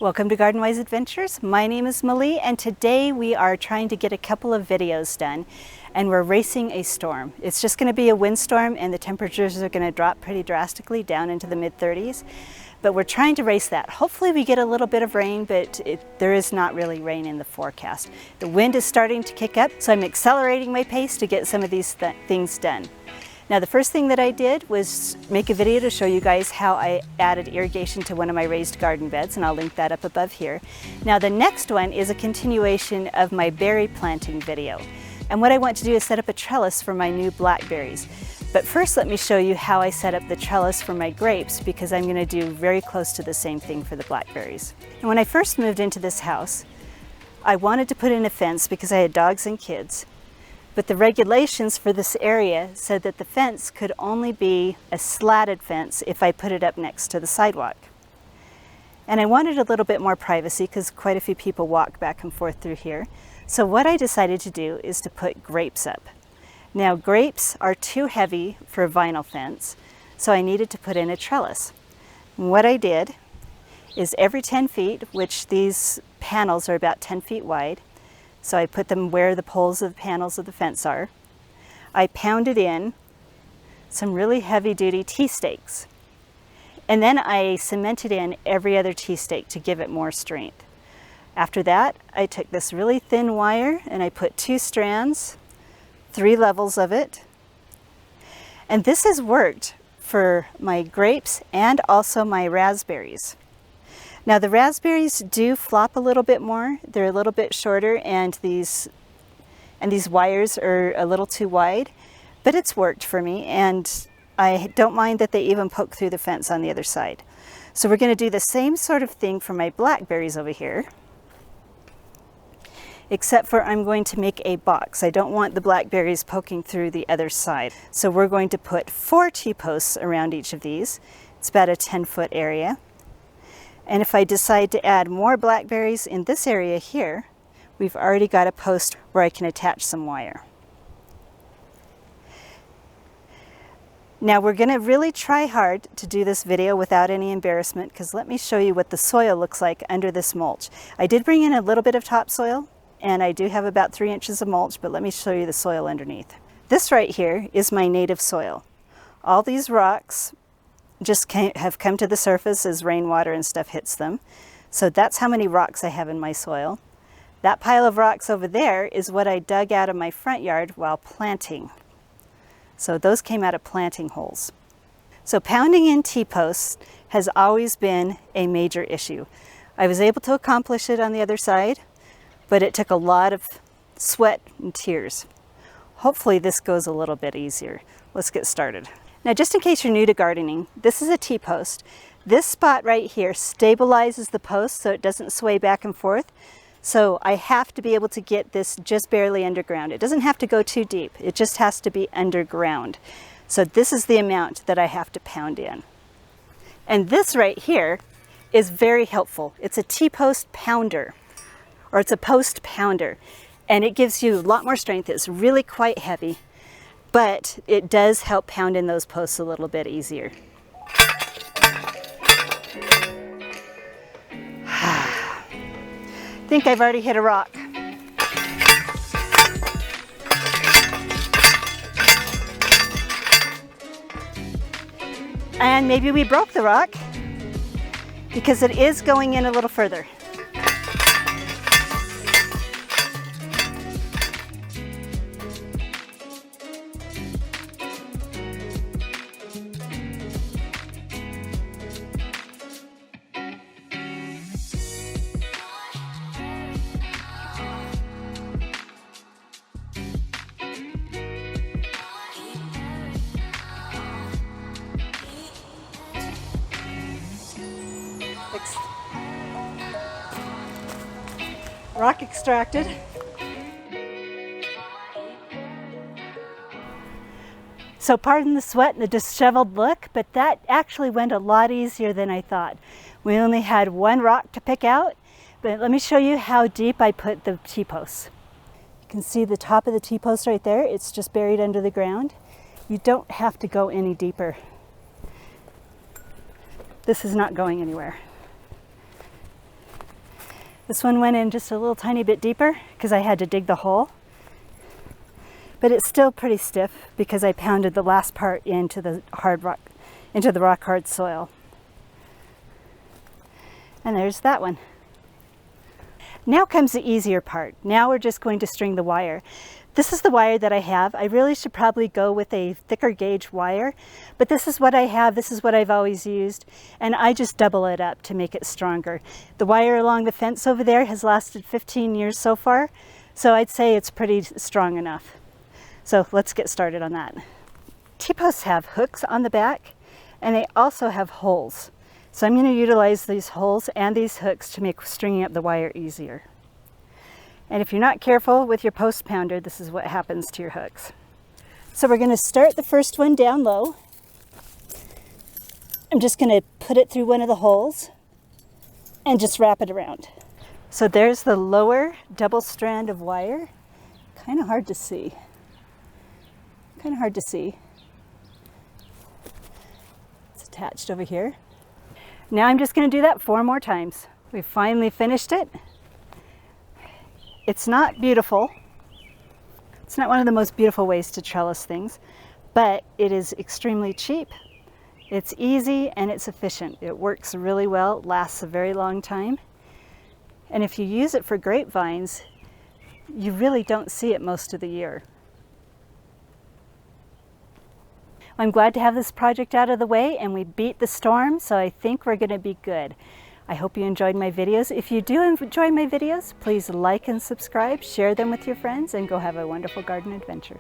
Welcome to Garden Wise Adventures. My name is Malie, and today we are trying to get a couple of videos done, and we're racing a storm. It's just going to be a windstorm, and the temperatures are going to drop pretty drastically down into the mid-30s, but we're trying to race that. Hopefully we get a little bit of rain, but there is not really rain in the forecast. The wind is starting to kick up, so I'm accelerating my pace to get some of these things done. Now, the first thing that I did was make a video to show you guys how I added irrigation to one of my raised garden beds, and I'll link that up above here. Now, the next one is a continuation of my berry planting video. And what I want to do is set up a trellis for my new blackberries. But first, let me show you how I set up the trellis for my grapes, because I'm going to do very close to the same thing for the blackberries. And when I first moved into this house, I wanted to put in a fence because I had dogs and kids. But the regulations for this area said that the fence could only be a slatted fence if I put it up next to the sidewalk. And I wanted a little bit more privacy because quite a few people walk back and forth through here. So what I decided to do is to put grapes up. Now, grapes are too heavy for a vinyl fence, so I needed to put in a trellis. And what I did is every 10 feet, which these panels are about 10 feet wide, so I put them where the poles of the panels of the fence are. I pounded in some really heavy-duty T-stakes. And then I cemented in every other T-stake to give it more strength. After that, I took this really thin wire and I put 2 strands, 3 levels of it. And this has worked for my grapes and also my raspberries. Now, the raspberries do flop a little bit more. They're a little bit shorter, and these wires are a little too wide, but it's worked for me, and I don't mind that they even poke through the fence on the other side. So we're going to do the same sort of thing for my blackberries over here, except for I'm going to make a box. I don't want the blackberries poking through the other side. So we're going to put 4 T-posts around each of these. It's about a 10-foot area. And if I decide to add more blackberries in this area here, we've already got a post where I can attach some wire. Now, we're going to really try hard to do this video without any embarrassment, because let me show you what the soil looks like under this mulch. I did bring in a little bit of topsoil, and I do have about 3 inches of mulch, but let me show you the soil underneath. This right here is my native soil. All these rocks just have come to the surface as rainwater and stuff hits them. So that's how many rocks I have in my soil. That pile of rocks over there is what I dug out of my front yard while planting. So those came out of planting holes. So pounding in T-posts has always been a major issue. I was able to accomplish it on the other side, but it took a lot of sweat and tears. Hopefully this goes a little bit easier. Let's get started. Now, just in case you're new to gardening, this is a T-post. This spot right here stabilizes the post so it doesn't sway back and forth. So I have to be able to get this just barely underground. It doesn't have to go too deep. It just has to be underground. So this is the amount that I have to pound in. And this right here is very helpful. It's a T-post pounder, or it's a post pounder. And it gives you a lot more strength. It's really quite heavy, but it does help pound in those posts a little bit easier. I think I've already hit a rock. And maybe we broke the rock because it is going in a little further. Rock extracted. So pardon the sweat and the disheveled look, but that actually went a lot easier than I thought. We only had 1 rock to pick out, but let me show you how deep I put the T-posts. You can see the top of the T-post right there. It's just buried under the ground. You don't have to go any deeper. This is not going anywhere. This one went in just a little tiny bit deeper because I had to dig the hole. But it's still pretty stiff because I pounded the last part into the hard rock, into the rock hard soil. And there's that one. Now comes the easier part. Now we're just going to string the wire. This is the wire that I have. I really should probably go with a thicker gauge wire, but this is what I have. This is what I've always used, and I just double it up to make it stronger. The wire along the fence over there has lasted 15 years so far, so I'd say it's pretty strong enough. So let's get started on that. T-posts have hooks on the back, and they also have holes. So I'm going to utilize these holes and these hooks to make stringing up the wire easier. And if you're not careful with your post pounder, this is what happens to your hooks. So we're going to start the first one down low. I'm just going to put it through one of the holes and just wrap it around. So there's the lower double strand of wire. Kind of hard to see. Kind of hard to see. It's attached over here. Now I'm just going to do that 4 more times. We finally finished it. It's not beautiful. It's not one of the most beautiful ways to trellis things, but it is extremely cheap. It's easy and it's efficient. It works really well, lasts a very long time. And if you use it for grapevines, you really don't see it most of the year. I'm glad to have this project out of the way, and we beat the storm, so I think we're going to be good. I hope you enjoyed my videos. If you do enjoy my videos, please like and subscribe, share them with your friends, and go have a wonderful garden adventure.